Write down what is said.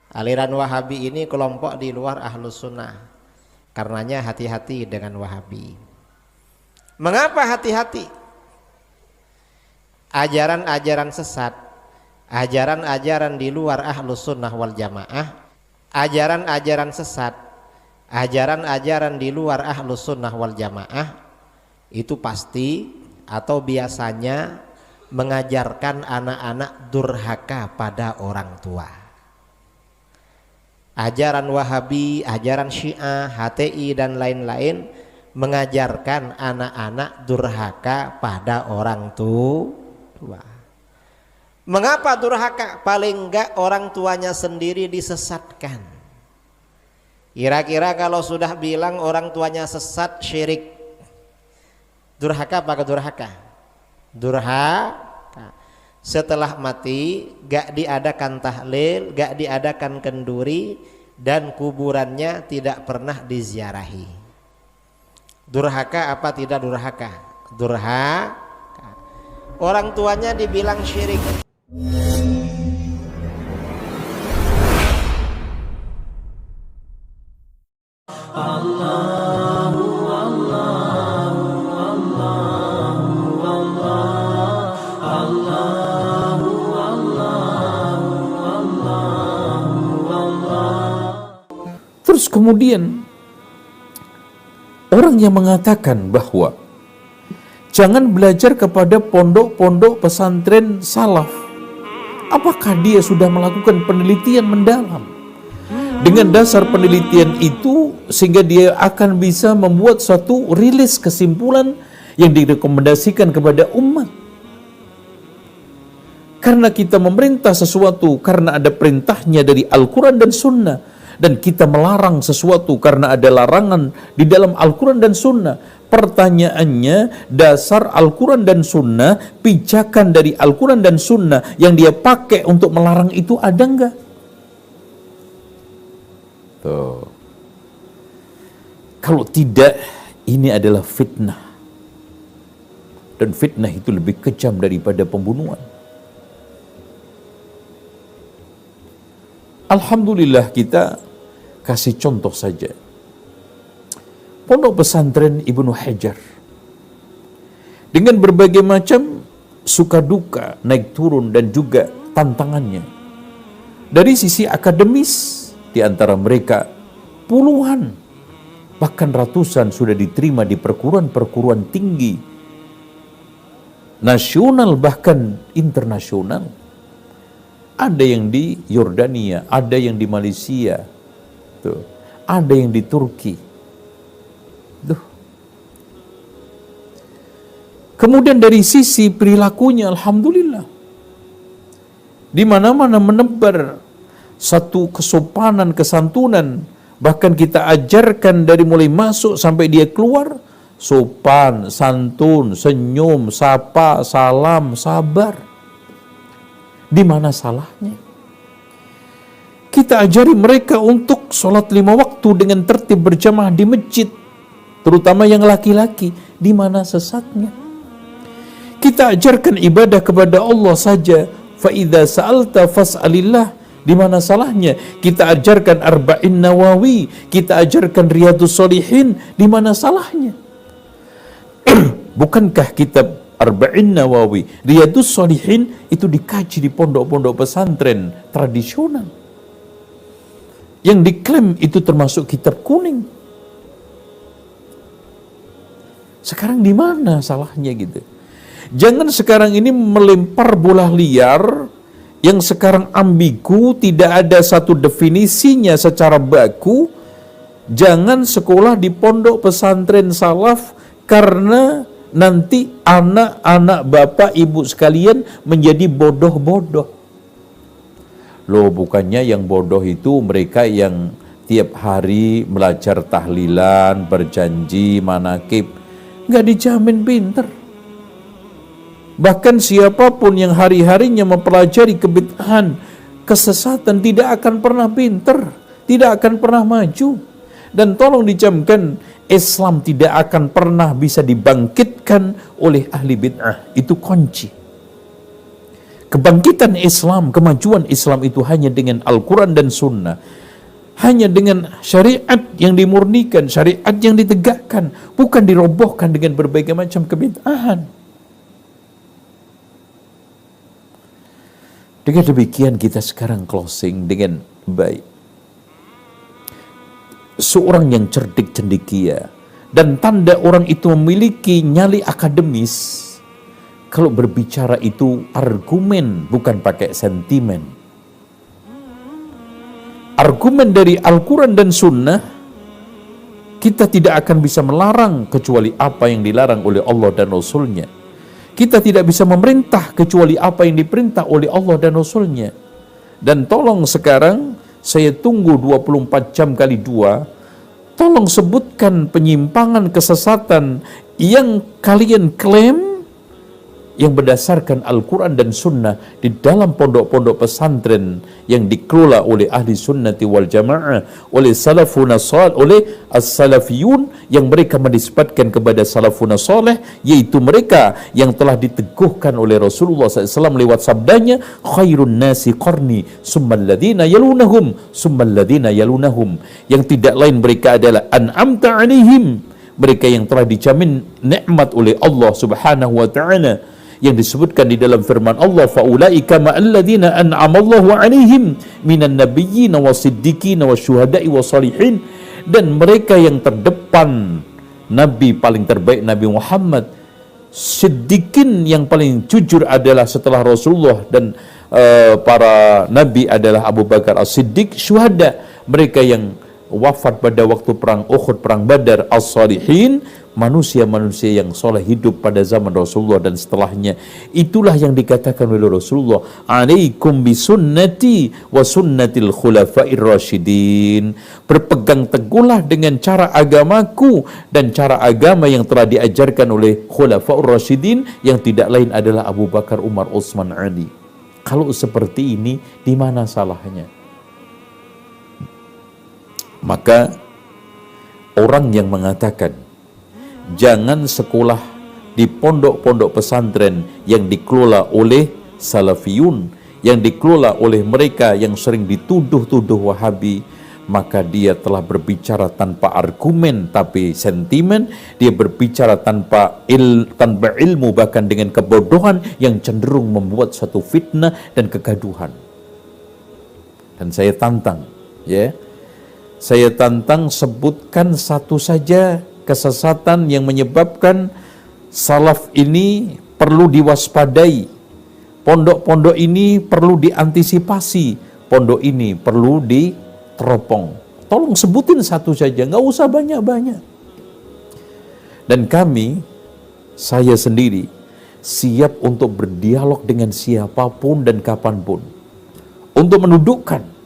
Aliran Wahabi ini kelompok di luar Ahlus Sunnah. Karenanya hati-hati dengan Wahabi. Mengapa hati-hati? Ajaran-ajaran sesat, ajaran-ajaran di luar Ahlus Sunnah wal Jamaah, ajaran-ajaran sesat, ajaran-ajaran di luar Ahlus Sunnah wal Jamaah itu pasti atau biasanya mengajarkan anak-anak durhaka pada orang tua. Ajaran Wahabi, ajaran Syiah, HTI dan lain-lain mengajarkan anak-anak durhaka pada orang tua. Mengapa durhaka? Paling enggak orang tuanya sendiri disesatkan. Kira-kira kalau sudah bilang orang tuanya sesat, syirik, durhaka apa durhaka? Durhaka. Setelah mati gak diadakan tahlil, gak diadakan kenduri, dan kuburannya tidak pernah diziarahi. Durhaka apa tidak durhaka? Durhaka. Orang tuanya dibilang syirik. Terus kemudian orang yang mengatakan bahwa jangan belajar kepada pondok-pondok pesantren salaf, apakah dia sudah melakukan penelitian mendalam? Dengan dasar penelitian itu sehingga dia akan bisa membuat suatu rilis kesimpulan yang direkomendasikan kepada umat. Karena kita memerintah sesuatu karena ada perintahnya dari Al-Quran dan Sunnah, dan kita melarang sesuatu karena ada larangan di dalam Al-Quran dan Sunnah. Pertanyaannya, dasar Al-Quran dan Sunnah, pijakan dari Al-Quran dan Sunnah yang dia pakai untuk melarang itu ada enggak? Tuh. Kalau tidak, ini adalah fitnah. Dan fitnah itu lebih kejam daripada pembunuhan. Alhamdulillah kita kasih contoh saja. Pondok pesantren Ibnu Hajar dengan berbagai macam suka duka, naik turun dan juga tantangannya. Dari sisi akademis, di antara mereka puluhan bahkan ratusan sudah diterima di perguruan-perguruan tinggi nasional bahkan internasional. Ada yang di Yordania, ada yang di Malaysia, tuh, ada yang di Turki. Tuh. Kemudian dari sisi perilakunya, alhamdulillah, di mana-mana menebar satu kesopanan, kesantunan. Bahkan kita ajarkan dari mulai masuk sampai dia keluar, sopan, santun, senyum, sapa, salam, sabar. Di mana salahnya? Kita ajari mereka untuk sholat 5 waktu dengan tertib berjamaah di masjid, terutama yang laki-laki. Di mana sesatnya? Kita ajarkan ibadah kepada Allah saja. Fa idza sa'alta fas'alillah. Di mana salahnya? Kita ajarkan Arba'in Nawawi, kita ajarkan Riyadhus Shalihin. Di mana salahnya? Bukankah kitab Arba'in Nawawi, Riyadhus Shalihin itu dikaji di pondok-pondok pesantren tradisional yang diklaim itu termasuk kitab kuning? Sekarang di mana salahnya gitu? Jangan sekarang ini melempar bola liar yang sekarang ambigu, tidak ada satu definisinya secara baku. Jangan sekolah di pondok pesantren salaf karena nanti anak-anak bapak ibu sekalian menjadi bodoh-bodoh. Loh, bukannya yang bodoh itu mereka yang tiap hari belajar tahlilan, berjanji, manakib, nggak dijamin pinter. Bahkan siapapun yang hari-harinya mempelajari kebid'ahan, kesesatan, tidak akan pernah pinter, tidak akan pernah maju. Dan tolong dicamkan, Islam tidak akan pernah bisa dibangkitkan oleh ahli bid'ah. Itu kunci. Kebangkitan Islam, kemajuan Islam itu hanya dengan Al-Quran dan Sunnah. Hanya dengan syariat yang dimurnikan, syariat yang ditegakkan, bukan dirobohkan dengan berbagai macam kebid'ahan. Dengan demikian kita sekarang closing dengan baik. Seorang yang cerdik cendekia dan tanda orang itu memiliki nyali akademis, kalau berbicara itu argumen, bukan pakai sentimen. Argumen dari Al-Quran dan Sunnah, kita tidak akan bisa melarang kecuali apa yang dilarang oleh Allah dan Rasulnya. Kita tidak bisa memerintah kecuali apa yang diperintah oleh Allah dan Rasulnya. Dan tolong sekarang, saya tunggu 24 jam kali 2, tolong sebutkan penyimpangan kesesatan yang kalian klaim yang berdasarkan Al-Quran dan Sunnah di dalam pondok-pondok pesantren yang dikelola oleh ahli sunnati wal jamaah, oleh salafuna salih, oleh as-salafiyun, yang mereka menisbatkan kepada salafuna salih, yaitu mereka yang telah diteguhkan oleh Rasulullah SAW lewat sabdanya, khairun nasi qarni summal ladina yalunahum summal ladina yalunahum, yang tidak lain mereka adalah an'amta alaihim, mereka yang telah dijamin nikmat oleh Allah Subhanahu wa ta'ala, yang disebutkan di dalam firman Allah, faulaika ma'alladina an'amallahu alaihim minan nabiyyin wasiddiqin wasyuhada'i wassalihin, dan mereka yang terdepan, nabi paling terbaik Nabi Muhammad, siddiqin yang paling jujur adalah setelah Rasulullah, dan para nabi adalah Abu Bakar As-Siddiq, syuhada mereka yang wafat pada waktu perang Uhud, perang Badar, as-salihin manusia-manusia yang soleh hidup pada zaman Rasulullah dan setelahnya. Itulah yang dikatakan oleh Rasulullah, alaikum bisunnati wa sunnatil khulafa'ir rasyidin, berpegang teguhlah dengan cara agamaku dan cara agama yang telah diajarkan oleh khulafa'ur rasyidin, yang tidak lain adalah Abu Bakar, Umar, Utsman, Ali. Kalau seperti ini, di mana salahnya? Maka orang yang mengatakan jangan sekolah di pondok-pondok pesantren yang dikelola oleh salafiyun, yang dikelola oleh mereka yang sering dituduh-tuduh Wahabi, maka dia telah berbicara tanpa argumen tapi sentimen, dia berbicara tanpa ilmu, bahkan dengan kebodohan yang cenderung membuat satu fitnah dan kegaduhan. Dan saya tantang, ya, saya tantang, sebutkan satu saja kesesatan yang menyebabkan salaf ini perlu diwaspadai, pondok-pondok ini perlu diantisipasi, pondok ini perlu diteropong. Tolong sebutin satu saja, nggak usah banyak-banyak. Dan kami, saya sendiri, siap untuk berdialog dengan siapapun dan kapanpun untuk mendudukkan